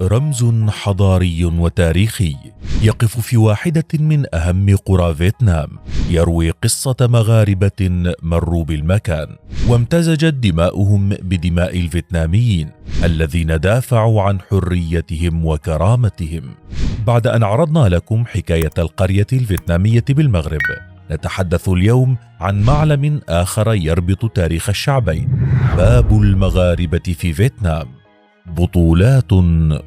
رمز حضاري وتاريخي يقف في واحدة من أهم قرى فيتنام، يروي قصة مغاربة مروا بالمكان وامتزجت دماؤهم بدماء الفيتناميين الذين دافعوا عن حريتهم وكرامتهم. بعد أن عرضنا لكم حكاية القرية الفيتنامية بالمغرب، نتحدث اليوم عن معلم آخر يربط تاريخ الشعبين: باب المغاربة في فيتنام. بطولات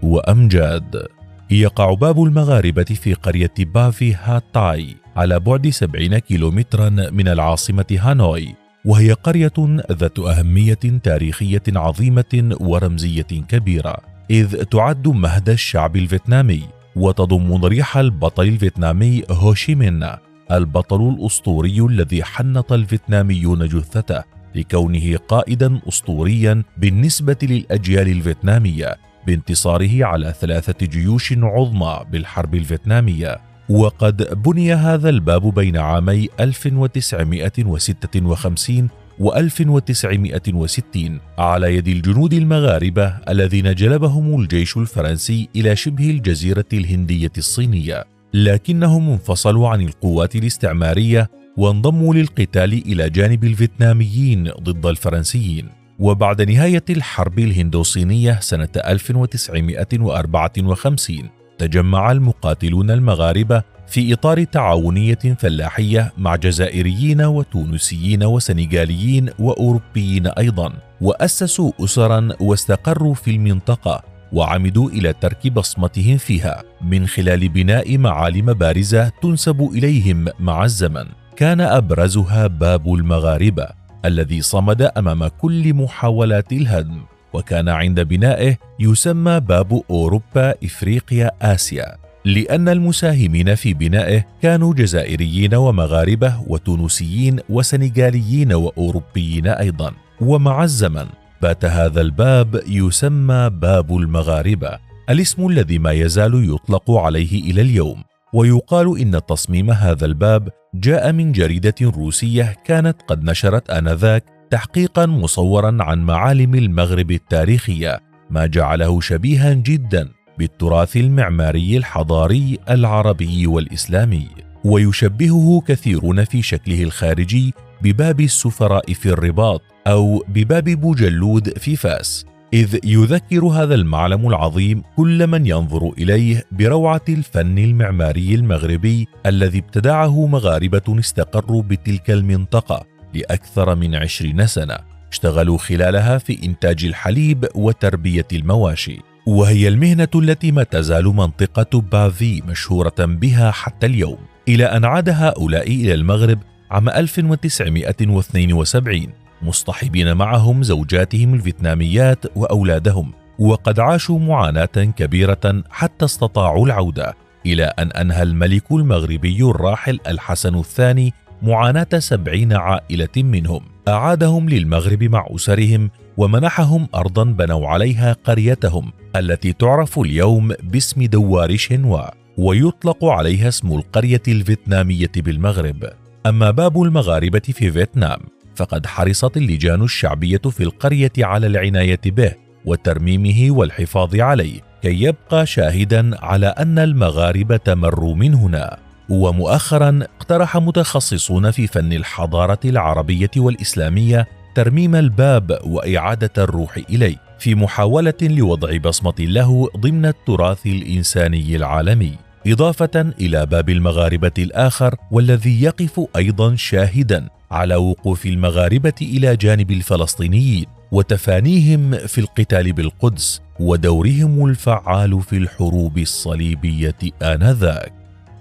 وأمجاد. يقع باب المغاربة في قرية بافي هاتاي على بعد 70 كيلومترا من العاصمة هانوي، وهي قرية ذات أهمية تاريخية عظيمة ورمزية كبيرة، إذ تعد مهد الشعب الفيتنامي وتضم ضريح البطل الفيتنامي هو شي مين، البطل الأسطوري الذي حنط الفيتناميون جثته لكونه قائدا أسطوريا بالنسبة للأجيال الفيتنامية بانتصاره على 3 جيوش عظمى بالحرب الفيتنامية. وقد بني هذا الباب بين عامي 1956 و 1960 على يد الجنود المغاربة الذين جلبهم الجيش الفرنسي إلى شبه الجزيرة الهندية الصينية، لكنهم انفصلوا عن القوات الاستعمارية وانضموا للقتال إلى جانب الفيتناميين ضد الفرنسيين. وبعد نهاية الحرب الهندو-صينية سنة 1954 تجمع المقاتلون المغاربة في إطار تعاونية فلاحية مع جزائريين وتونسيين وسنغاليين وأوروبيين أيضا، وأسسوا أسرا واستقروا في المنطقة، وعمدوا إلى ترك بصمتهم فيها من خلال بناء معالم بارزة تنسب إليهم مع الزمن. كان أبرزها باب المغاربة الذي صمد أمام كل محاولات الهدم، وكان عند بنائه يسمى باب أوروبا إفريقيا آسيا، لأن المساهمين في بنائه كانوا جزائريين ومغاربة وتونسيين وسنغاليين وأوروبيين أيضا. ومع الزمن بات هذا الباب يسمى باب المغاربة، الاسم الذي ما يزال يطلق عليه إلى اليوم. ويقال إن تصميم هذا الباب جاء من جريدة روسية كانت قد نشرت آنذاك تحقيقا مصورا عن معالم المغرب التاريخية، ما جعله شبيها جدا بالتراث المعماري الحضاري العربي والإسلامي. ويشبهه كثيرون في شكله الخارجي بباب السفراء في الرباط أو بباب بوجلود في فاس، إذ يذكر هذا المعلم العظيم كل من ينظر إليه بروعة الفن المعماري المغربي الذي ابتدعه مغاربة استقروا بتلك المنطقة لأكثر من 20 سنة، اشتغلوا خلالها في إنتاج الحليب وتربية المواشي، وهي المهنة التي ما تزال منطقة بافي مشهورة بها حتى اليوم، إلى أن عاد هؤلاء إلى المغرب عام 1972 مصطحبين معهم زوجاتهم الفيتناميات وأولادهم، وقد عاشوا معاناة كبيرة حتى استطاعوا العودة، إلى أن أنهى الملك المغربي الراحل الحسن الثاني معاناة 70 عائلة منهم، أعادهم للمغرب مع أسرهم ومنحهم أرضا بنوا عليها قريتهم التي تعرف اليوم باسم دوار شنوا، ويطلق عليها اسم القرية الفيتنامية بالمغرب. أما باب المغاربة في فيتنام فقد حرصت اللجان الشعبية في القرية على العناية به وترميمه والحفاظ عليه كي يبقى شاهدا على أن المغاربة مروا من هنا. ومؤخرا اقترح متخصصون في فن الحضارة العربية والإسلامية ترميم الباب وإعادة الروح إليه في محاولة لوضع بصمة له ضمن التراث الإنساني العالمي، إضافة إلى باب المغاربة الآخر والذي يقف أيضا شاهدا على وقوف المغاربة إلى جانب الفلسطينيين وتفانيهم في القتال بالقدس ودورهم الفعال في الحروب الصليبية آنذاك.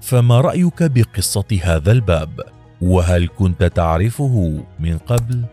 فما رأيك بقصة هذا الباب؟ وهل كنت تعرفه من قبل؟